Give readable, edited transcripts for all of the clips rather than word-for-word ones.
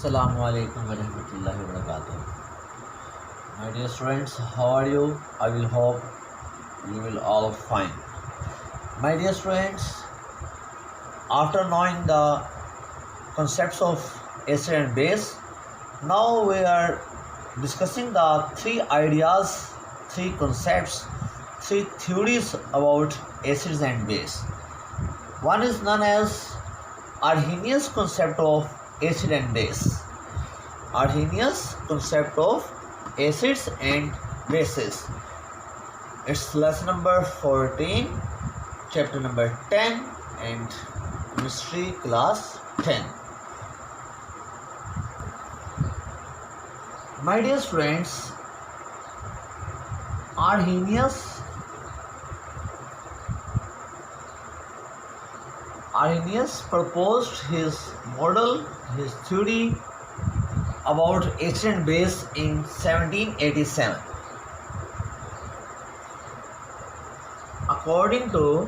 Assalamu alaikum warahmatullahi wabarakatuh. My dear students, how are you? I will hope you will all fine. My dear students, after knowing the concepts of acid and base, now we are discussing the three ideas, three concepts, three theories about acids and base. One is known as Arrhenius concept of acid and base. Arrhenius concept of acids and bases. It's lesson number 14, chapter number 10 and chemistry class 10. My dear students, Arrhenius proposed his model, his theory about acid and base in 1787. According to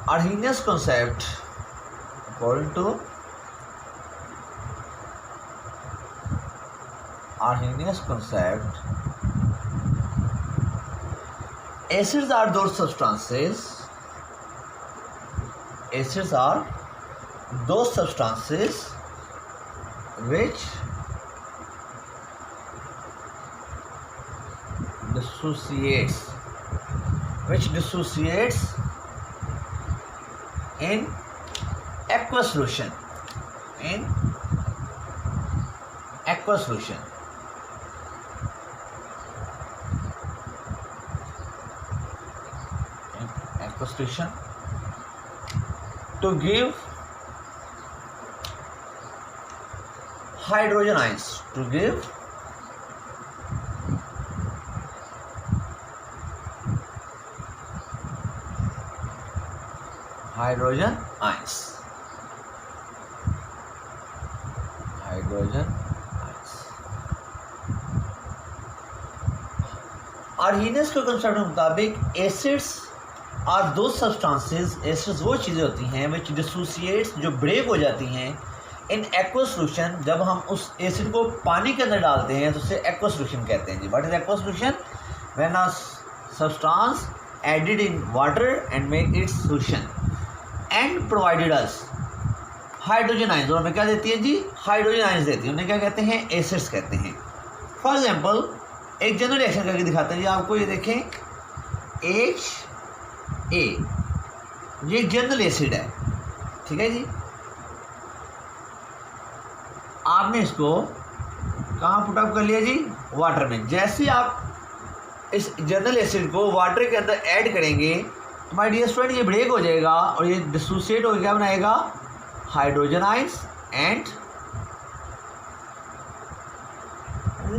Arrhenius concept, acids are those substances which dissociates in aqueous solution. To give hydrogen ions. Arrhenius के concept के मुताबिक acids are two substances, acids वो चीज़ें होती हैं विच dissociates, जो break हो जाती हैं इन एक्वस सोल्यूशन. जब हम उस एसिड को पानी के अंदर डालते हैं तो उसे एक्वस सोल्यूशन कहते हैं जी. What is aqueous solution? When a substance added in water and make its solution and provided us hydrogen ions. और हमें क्या देती है जी? हाइड्रोजन आयंस देती है. उन्हें क्या कहते हैं? एसिड्स कहते हैं. फॉर एग्जाम्पल एक जनरल रिएक्शन करके दिखाते हैं जी आपको. ये देखें HA, ये जनरल एसिड है, ठीक है जी. आपने इसको कहाँ पुटअप कर लिया जी? वाटर में. जैसे ही आप इस जनरल एसिड को वाटर के अंदर ऐड करेंगे तो माय डियर स्टूडेंट ये ब्रेक हो जाएगा और ये डिसोसिएट हो क्या बनाएगा? Hydrogen ions and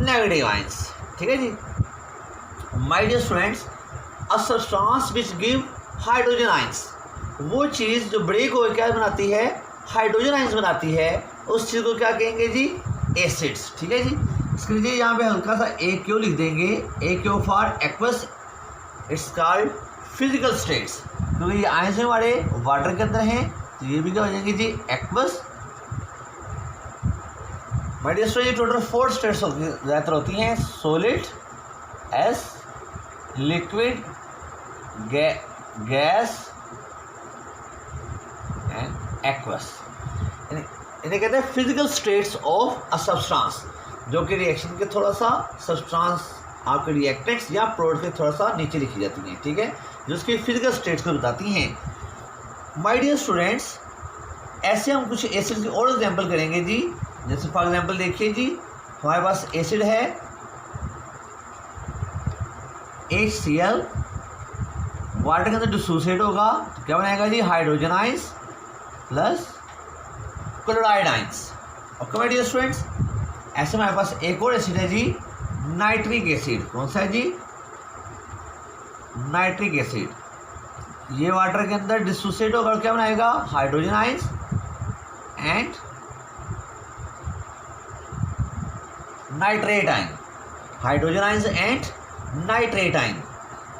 negative ions, ठीक है जी. My dear students, a substance which give hydrogen ions, वो चीज़ जो ब्रेक हो क्या बनाती है? हाइड्रोजन आयंस बनाती है. उस चीज़ को क्या कहेंगे जी? एसिड्स, ठीक है जी. इसके लिए यहाँ पे हल्का सा AQ लिख देंगे. AQ for aqueous, it's called physical states. क्योंकि ये आयंस हमारे वाटर के अंदर हैं तो ये भी क्या हो जाएंगे जी? एक्वस. माय डियर स्टूडेंट, ये टोटल 4 स्टेट्स ज़्यादातर होती हैं: solid, S, liquid, gas and aqueous. इन्हें कहते हैं physical states of a substance, जो कि रिएक्शन के थोड़ा सा सब्सटेंस आपके रिएक्टेंट्स या प्रोडक्ट के थोड़ा सा नीचे लिखी जाती हैं, ठीक है, जो उसकी फिजिकल स्टेट्स को बताती हैं. माय डियर स्टूडेंट्स, ऐसे हम कुछ एसिड की और एग्जांपल करेंगे जी. जैसे फॉर एग्जांपल देखिए जी, हमारे पास एसिड है HCl, वाटर के अंदर डिसोसिएट होगा तो क्या बनाएगा जी? Hydrogen ions plus chloride ions. Okay my dear students, ऐसे हमारे पास एक और एसिड है जी, नाइट्रिक एसिड. कौन सा है जी? Nitric acid. ये वाटर के अंदर डिसोसिएट होगा और क्या बनाएगा? Hydrogen ions and nitrate ion. Hydrogen ions and nitrate ion.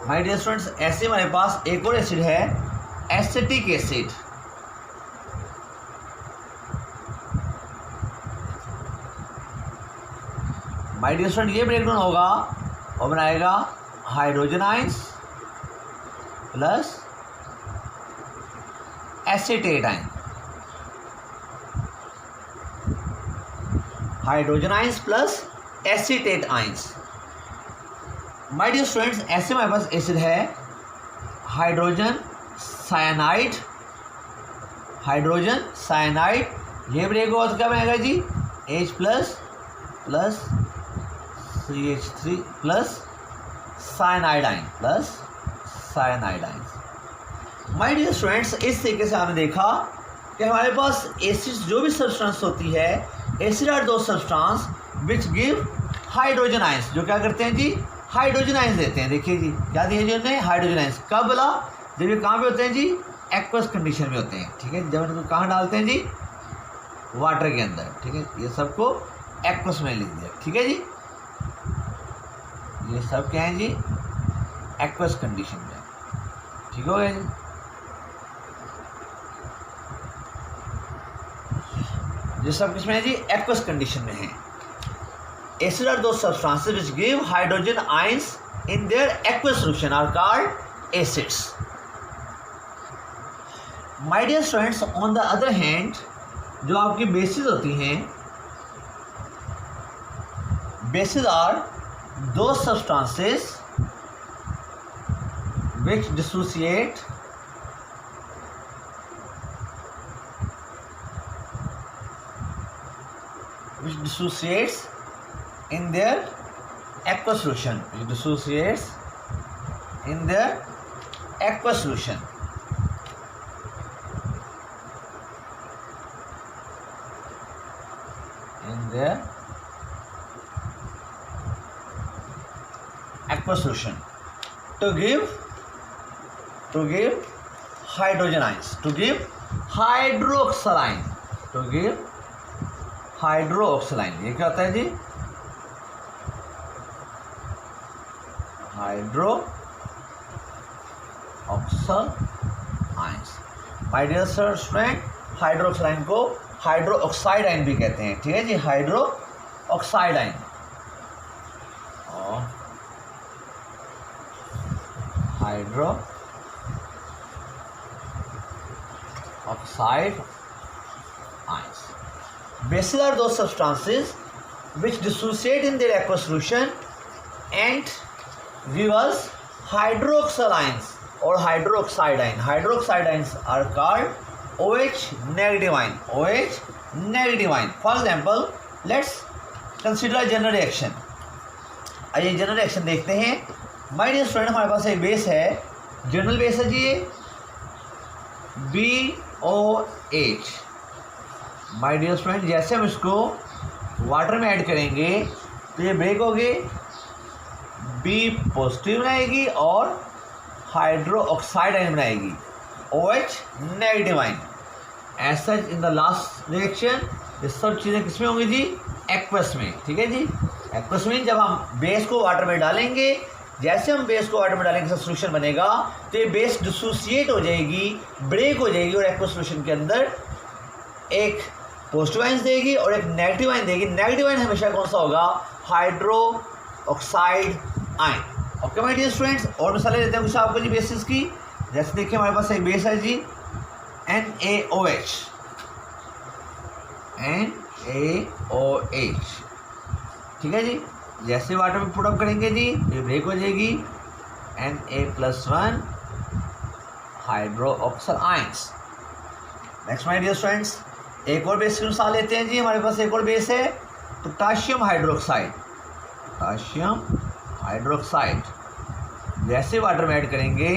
My dear students ऐसे हमारे पास एक और एसिड है acetic acid. My dear student ये ब्रेकडाउन होगा और बनाएगा hydrogen ions plus acetate ion. Hydrogen ions plus acetate ions. My dear students ऐसे हमारे पास एसिड है हाइड्रोजन साइनाइड। हाइड्रोजन साइनाइड ये ब्रेक होगा तो क्या बनेगा जी H प्लस CH3 प्लस साइनाइडाइन प्लस साइनाइडाइन। माय डियर स्टूडेंट्स इस तरीके से आपने देखा कि हमारे पास एसिड्स जो भी सब्सटेंस होती है, एसिड आर दो substance which give hydrogen ions, जो क्या करते हैं जी हाइड्रोजन आइंस देते हैं। देखिए जी क्या दिया जी उन्होंने हाइड्रोजन आइंस। कब बोला? जब ये कहाँ पे होते हैं जी एक्वस कंडीशन में होते हैं। ठीक है, जब इनको कहाँ डालते हैं जी वाटर के अंदर। ठीक है, ये सबको एक्वस में लिख दिया। ठीक है जी, ये सब क्या है जी एक्वस कंडीशन में। ठीक हो गया जी। ये सब किसमें है जी एक्वस कंडीशन में है। Acid are two substances which give hydrogen ions in their aqueous solution are called acids. My dear students on the other hand जो आपकी बेसिस होती हैं, bases are two substances which dissociate in their aqueous solution, which dissociates in their aqueous solution. In their aqueous solution to give hydrogen ions, to give hydroxyline, to give hydroxyline। ये क्या होता है जी hydroxyl ions. My dear student hydroxide को hydroxide ion भी कहते हैं। ठीक है जी, हाइड्रोक्साइड आयन और hydroxide ions. Bases are those substances which dissociate in their aqueous solution and give us hydroxyl ions or hydroxide ion. Hydroxide ions are called OH negative ion. OH negative ion. For example, let's consider a general reaction. आइए general reaction देखते हैं। My dear student हमारे पास एक base है, general base है जी ये BOH। My dear student जैसे हम इसको वाटर में ऐड करेंगे तो ये ब्रेक होगी, B पॉजिटिव बनाएगी और हाइड्रोक्साइड आयन बनाएगी, OH negative ion. As such in the last reaction ये सब चीज़ें किसमें होंगी जी एक्वस में। ठीक है जी, एक्वस में जब हम बेस को वाटर में डालेंगे, जैसे हम बेस को वाटर में डालेंगे सोल्यूशन बनेगा तो ये बेस डिसोसिएट हो जाएगी, ब्रेक हो जाएगी और एक्वस सोल्यूशन के अंदर एक पॉजिटिव आयन देगी और एक नेगेटिव आयन देगी। नेगेटिव आयन हमेशा कौन सा होगा hydroxide ion. Okay my dear students, और मिसालें देते हैं कुछ आपको जी बेसिस की। जैसे देखिए हमारे पास एक बेस है जी NaOH। ठीक है जी, जैसे वाटर में पुट अप करेंगे जी ये ब्रेक हो जाएगी, Na+1 hydroxyl ions. Next my dear students एक और बेस की मिसाल लेते हैं जी। हमारे पास एक और बेस है पोटाशियम हाइड्रोक्साइड। पोटाशियम हाइड्रोक्साइड जैसे वाटर में ऐड करेंगे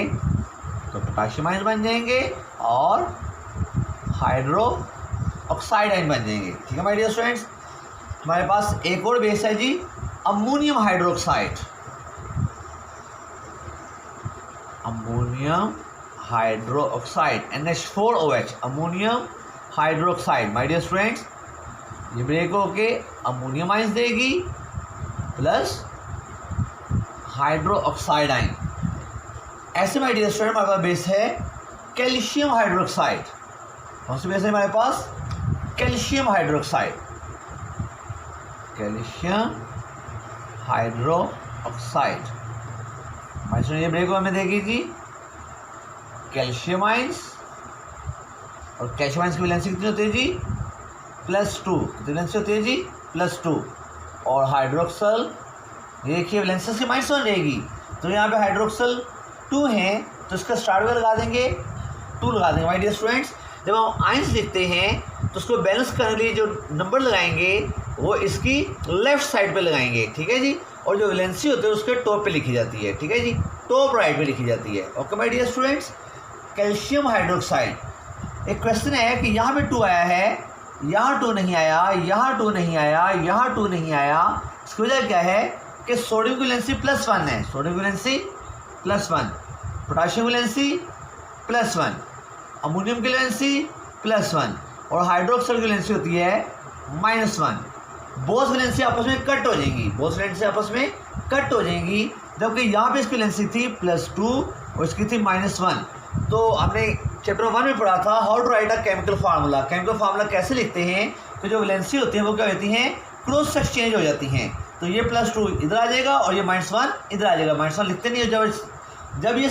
तो पोटाशियम आयन बन जाएंगे और हाइड्रोक्साइड आयन बन जाएंगे। ठीक है माय डियर स्टूडेंट्स, हमारे पास एक और बेस है जी ammonium hydroxide. Ammonium hydroxide NH4OH ammonium hydroxide. My dear students ये ब्रेक होके अमोनियम आयंस देगी प्लस हाइड्रोक्साइड आयन। ऐसे माय डियर स्टूडेंट हमारे पास बेस है कैल्शियम हाइड्रोक्साइड। कौन सी बेस है हमारे पास? Calcium hydroxide. कैल्शियम हाइड्रोक्साइड हमारे स्टूडेंट ये ब्रेक हमें देगी जी कैल्शियम आइंस, और कैल्शियम आइंस की वैलेंसी कितनी होती है जी? +2। कितनी वैलेंसी होती है जी? +2। और हाइड्रोक्सल ये देखिए वैलेंसी की -1 रहेगी, तो यहाँ पे हाइड्रोक्सल 2 है तो इसका स्टार्ट में लगा देंगे 2 लगा देंगे। माय डियर स्टूडेंट्स जब हम आइंस लिखते हैं तो उसको बैलेंस करने के लिए जो नंबर लगाएंगे वो इसकी लेफ्ट साइड पे लगाएंगे, ठीक है जी। और जो वैलेंसी होती है उसके टॉप पे लिखी जाती है, ठीक है जी, टॉप राइट पे लिखी जाती है। Okay my dear students, calcium hydroxide. एक क्वेश्चन है कि यहाँ पे 2 आया है, यहाँ 2 नहीं आया, यहाँ 2 नहीं आया, यहाँ 2 नहीं आया। इसकी वजह क्या है कि सोडियम की वैलेंसी +1 है, सोडियम की वैलेंसी +1, पोटाशियम की वैलेंसी +1, अमोनियम की वैलेंसी +1 और हाइड्रोक्साइड की वैलेंसी होती है -1। बोथ वैलेंसी आपस में कट हो जाएंगी, बोथ वैलेंसी आपस में कट हो जाएंगी, जबकि यहाँ पे इसकी वैलेंसी थी +2 और इसकी थी -1। तो हमने चैप्टर 1 में पढ़ा था how to write a chemical formula. Chemical formula कैसे लिखते हैं? तो जो वैलेंसी होती है वो क्या होती हैं? क्रॉस एक्सचेंज हो जाती हैं। तो ये +2 इधर आ जाएगा और ये -1 इधर आ जाएगा। -1 लिखते नहीं हो जब ये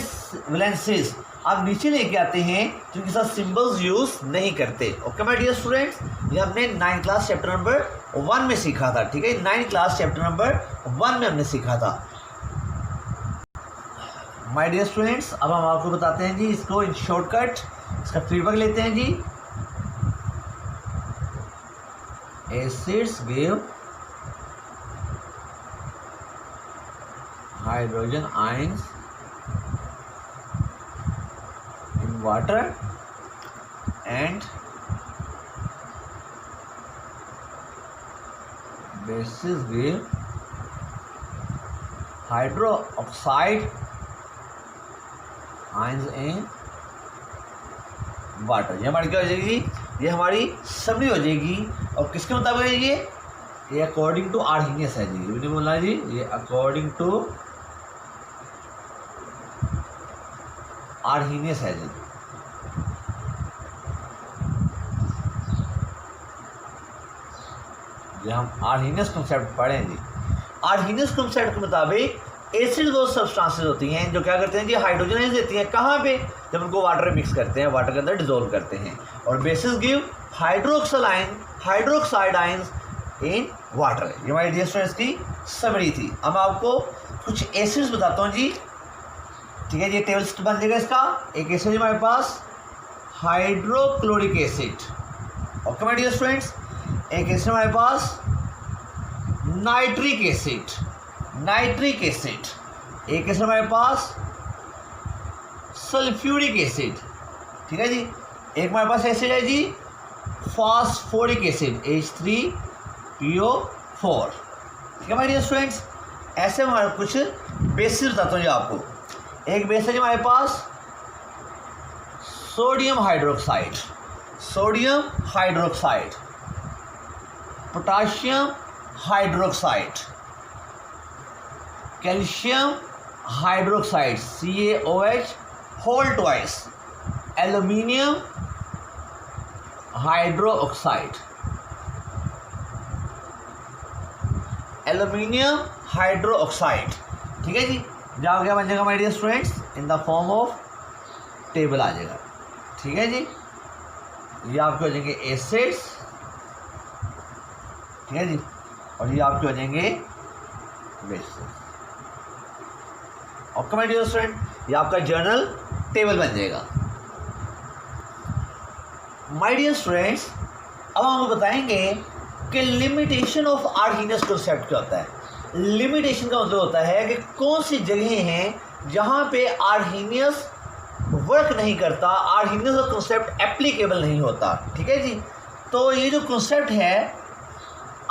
वैलेंसीज आप नीचे लेके आते हैं तो इनके साथ सिंबल्स यूज नहीं करते। ओके माय डियर स्टूडेंट्स, ये हमने 9th क्लास चैप्टर नंबर 1 में सीखा था, ठीक है। 9th क्लास चैप्टर नंबर 1 में हमने सीखा था। माय डियर स्टूडेंट्स अब हम आपको बताते हैं जी इसको इन शॉर्टकट, इसका फीडबैक लेते हैं जी। Acids give hydrogen ions in water and bases give hydroxide ions in water. ये हमारी क्या हो जाएगी? ये हमारी समरी हो जाएगी। और किसके मुताबिक है ये अकॉर्डिंग टू आर्हीनियस है जी, ये नहीं बोलना जी, ये अकॉर्डिंग टू आर्हीनियस है जी। ये हम आर्हीनियस कॉन्सेप्ट पढ़ें जी। आर्हीनियस कॉन्सेप्ट के मुताबिक एसिड वो सब्सटेंसेस होती हैं जो क्या करते हैं जी? हाइड्रोजन देती हैं। कहाँ पे? जब उनको वाटर में मिक्स करते हैं, वाटर के अंदर डिसॉल्व करते हैं। और basis give hydroxide ions in water. ये हमारी डियर स्टूडेंट्स की समरी थी। अब मैं आपको कुछ एसिड्स बताता हूँ जी, ठीक है। ये टेबल बन जाएगा इसका। एक एसिड हमारे पास hydrochloric acid. Okay my dear students, एक एसिड हमारे पास नाइट्रिक एसिड, एक एसिड हमारे पास सल्फ्यूरिक एसिड, ठीक है जी। एक हमारे पास एसिड है जी फास्फोरिक एसिड H3PO4, ठीक है माय डियर स्टूडेंट्स। ऐसे हमारे कुछ बेसिस बताता हूँ जी आपको। एक बेस है हमारे पास sodium hydroxide, potassium hydroxide, calcium hydroxide CaOH whole twice, aluminium hydroxide, ठीक है जी। जहाँ क्या बन जाएगा my dear students? In the form of table आ जाएगा, ठीक है जी। ये आपके हो जाएंगे एसिड्स, ठीक है जी, और ये आपके हो जाएंगे bases. Okay my dear student, ये आपका जर्नल टेबल बन जाएगा। माय डियर स्टूडेंट्स अब हम आपको बताएंगे कि लिमिटेशन ऑफ आर्हीनियस कॉन्सेप्ट क्या होता है। लिमिटेशन का मतलब होता है कि कौन सी जगहें हैं जहाँ पे आर्हीनियस वर्क नहीं करता, आर्हीनियस का कॉन्सेप्ट एप्लीकेबल नहीं होता, ठीक है जी। तो ये जो कॉन्सेप्ट है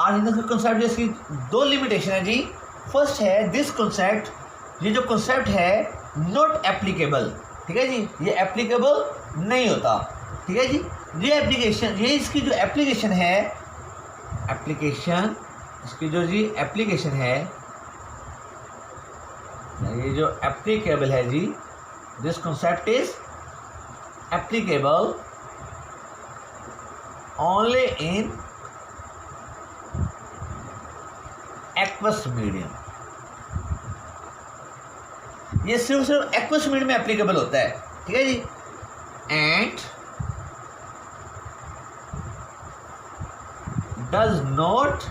आर्हीनियस का कॉन्सेप्ट, इसकी 2 लिमिटेशन है जी। फर्स्ट है दिस कॉन्सेप्ट, ये जो कॉन्सेप्ट है नॉट एप्लीकेबल, ठीक है जी, ये एप्लीकेबल नहीं होता, ठीक है जी। ये एप्लीकेशन, ये इसकी जो एप्लीकेशन है, इसकी जो जी एप्लीकेशन है, ये जो एप्लीकेबल है जी, This concept is applicable only in aqueous medium. ये सिर्फ एक्वस मीडियम में एप्लीकेबल होता है, ठीक है जी. And does not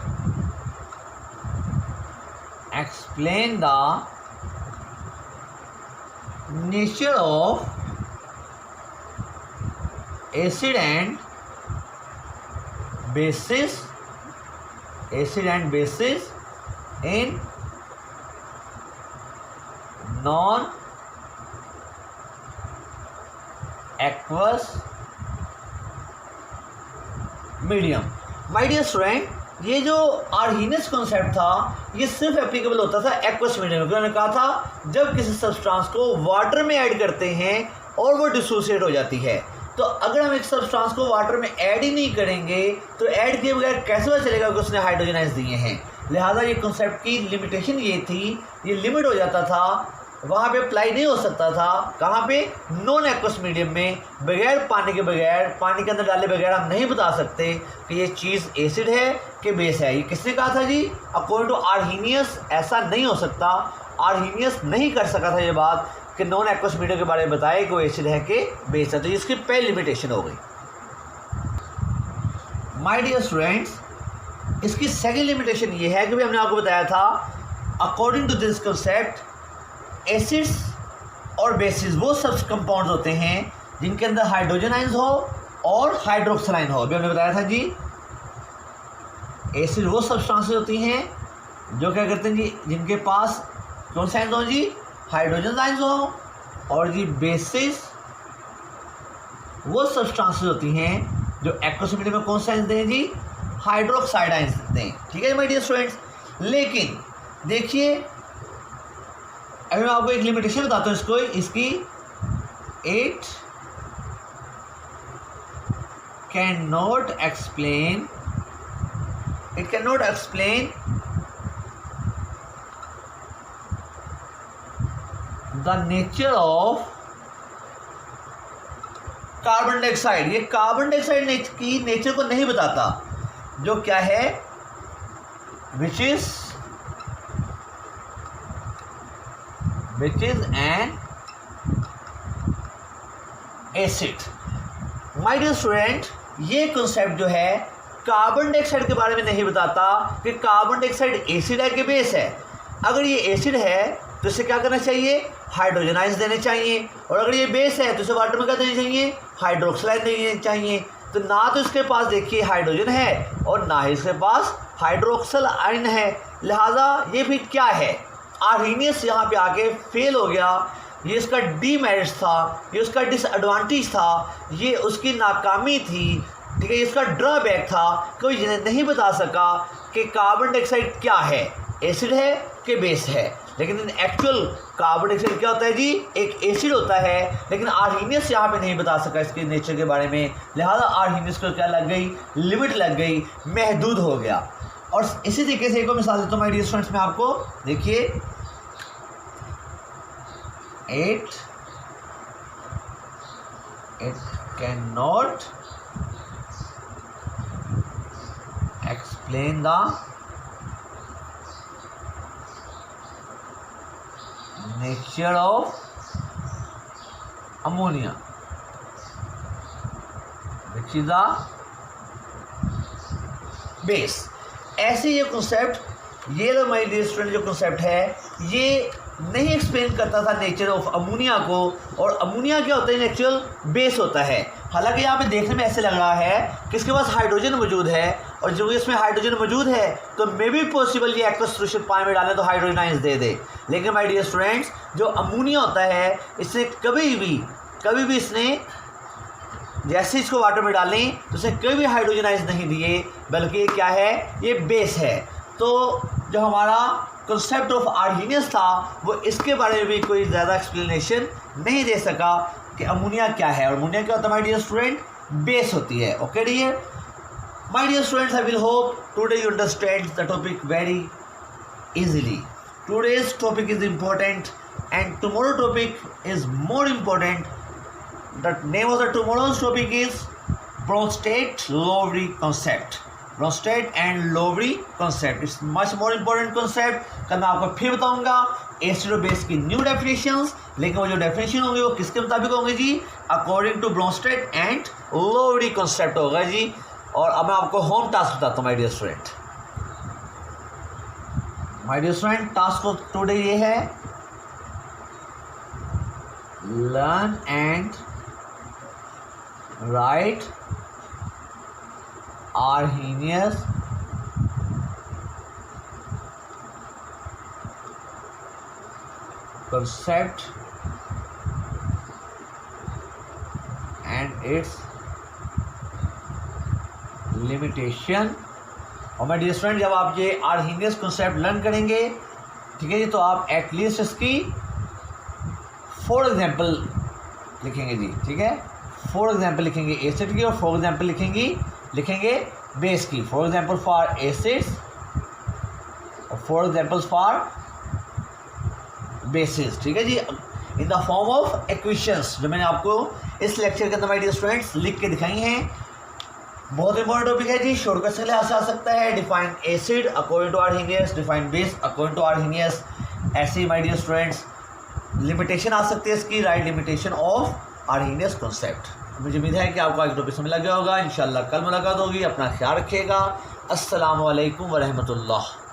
explain the nature of acid and bases in non aqueous medium. My dear student, ये जो आर्हीनियस कॉन्सेप्ट था ये सिर्फ एप्लीकेबल होता था एक्वस मीडियम में. उन्होंने कहा था जब किसी सब्सटेंस को वाटर में ऐड करते हैं और वो डिसोसिएट हो जाती है. तो अगर हम एक सब्सटेंस को वाटर में ऐड ही नहीं करेंगे तो ऐड किए बगैर कैसे पता चलेगा कि उसने हाइड्रोजनाइज दिए हैं. लिहाजा ये कॉन्सेप्ट की लिमिटेशन ये थी, ये लिमिट हो जाता था, वहाँ पे अप्लाई नहीं हो सकता था. कहाँ पे? नॉन एक्वस मीडियम में. बगैर पानी के अंदर डाले बगैर हम नहीं बता सकते कि ये चीज़ एसिड है कि बेस है. ये किसने कहा था जी? अकॉर्डिंग टू आर्हीनियस ऐसा नहीं हो सकता. आर्हीनियस नहीं कर सका था ये बात कि नॉन एक्वस मीडियम के बारे में बताए कि वो एसिड है कि बेस है. तो इसकी पहली लिमिटेशन हो गई. माय डियर स्टूडेंट्स, इसकी सेकेंड लिमिटेशन ये है कि भी हमने आपको बताया था according to this concept acids और बेसिस वो सब कंपाउंड्स होते हैं जिनके अंदर हाइड्रोजन आयंस हो और हाइड्रोक्सिल आयन हो. अभी हमने बताया था जी एसिड वो सब्सटेंसेस होती हैं जो क्या करते हैं जी, जिनके पास कौन से आयंस हो जी? हाइड्रोजन आयंस हो. और जी बेसिस वो सब्सटेंसेस होती हैं जो एक्वस मीडियम में कौन से आयंस दें जी? हाइड्रोक्साइड आयंस दें. ठीक है माय डियर स्टूडेंट्स. लेकिन देखिए अभी मैं आपको एक लिमिटेशन बताता हूँ इसकी. It can not explain the nature of carbon dioxide. ये कार्बन डाइऑक्साइड की नेचर को नहीं बताता, जो क्या है, which is an acid. My dear student, ये कॉन्सेप्ट जो है कार्बन डाइऑक्साइड के बारे में नहीं बताता कि कार्बन डाइऑक्साइड एसिड है कि बेस है. अगर ये एसिड है तो इसे क्या करना चाहिए? हाइड्रोजन आयंस देने चाहिए. और अगर ये बेस है तो इसे वाटर में क्या देने चाहिए? हाइड्रोक्सिल आयन देने चाहिए. तो ना तो इसके पास देखिए हाइड्रोजन है और ना ही इसके पास हाइड्रोक्सिल आयन है. लिहाजा ये फिर क्या है? आर्हीनियस यहाँ पे आके फेल हो गया. ये इसका डीमेरिट था, ये उसका डिसएडवांटेज था, ये उसकी नाकामी थी. ठीक है, इसका ड्रॉबैक था. कोई नहीं बता सका कि कार्बन डाइऑक्साइड क्या है, एसिड है कि बेस है. लेकिन एक्चुअल कार्बन डाइऑक्साइड क्या होता है जी? एक एसिड होता है. लेकिन आर्हीनियस यहाँ पे नहीं बता सका इसके नेचर के बारे में. लिहाजा आर्हीनियस को क्या लग गई? लिमिट लग गई, महदूद हो गया. और इसी तरीके से एक और मिसाल देता हूँ माय डियर स्टूडेंट्स में आपको. देखिए it can not explain the nature of ammonia which is the base. ऐसे ये कॉन्सेप्ट, ये जो माय डियर स्टूडेंट जो कॉन्सेप्ट है ये नहीं एक्सप्लेन करता था नेचर ऑफ अमोनिया को. और अमोनिया क्या होता है? नेचुरल बेस होता है. हालांकि यहाँ पे देखने में ऐसे लग रहा है कि इसके पास हाइड्रोजन मौजूद है और जो इसमें हाइड्रोजन मौजूद है तो मे भी पॉसिबल ये एक्वस सॉल्यूशन पानी में डालें तो हाइड्रोजन आयंस दे दे. लेकिन माय डियर स्टूडेंट्स, जो अमोनिया होता है इससे कभी भी इसने जैसे इसको वाटर में डालें तो उसे कभी भी हाइड्रोजन आयंस नहीं दिए, बल्कि ये क्या है? ये बेस है. तो जो हमारा कॉन्सेप्ट ऑफ आर्हीनियस था वो इसके बारे में भी कोई ज़्यादा एक्सप्लेनेशन नहीं दे सका कि अमोनिया क्या है. और अमोनिया क्या होता है माय डियर स्टूडेंट? बेस होती है. Okay dear my dear students, I will hope today you understand the topic very easily. Today's topic is important and tomorrow topic is more important. The name of the tomorrow's topic is Bronsted-Lowry concept. Bronsted and Lowry concept. It's much more important concept. कल मैं आपको फिर बताऊंगा acid और base की new definitions, लेकिन वो जो डेफिनेशन होंगे वो किसके मुताबिक होंगे जी? According to Bronsted and Lowry concept होगा जी। और अब मैं आपको होम टास्क बताता हूँ my dear student. My dear student, task today ये है, learn and write Arrhenius concept and its limitation। और माय डियर स्टूडेंट, जब आप ये आर्हीनियस कॉन्सेप्ट लर्न करेंगे, ठीक है जी, तो आप एटलीस्ट इसकी 4 एग्जाम्पल लिखेंगे जी, ठीक है। 4 एग्जाम्पल लिखेंगे एसिड की और 4 एग्जाम्पल लिखेंगे बेस की। 4 एग्जाम्पल फॉर एसिड्स और 4 एग्जाम्पल्स फॉर बेसिस, ठीक है जी, in the form of equations, जो मैंने आपको इस लेक्चर के अंदर माय डियर स्टूडेंट्स लिख के दिखाई हैं। बहुत इंपॉर्टेंट टॉपिक है जी, शॉर्टकट से लिहाज आ सकता है। Define acid according to Arrhenius, define base according to Arrhenius. ऐसे ही माय डियर स्टूडेंट्स लिमिटेशन आ सकती है इसकी, write limitation of Arrhenius concept. मुझे उम्मीद है कि आपको आज टॉपिक समझ लग गया होगा। इंशाल्लाह कल मुलाकात होगी। अपना ख्याल रखिएगा। अस्सलामु अलैकुम व रहमतुल्लाह।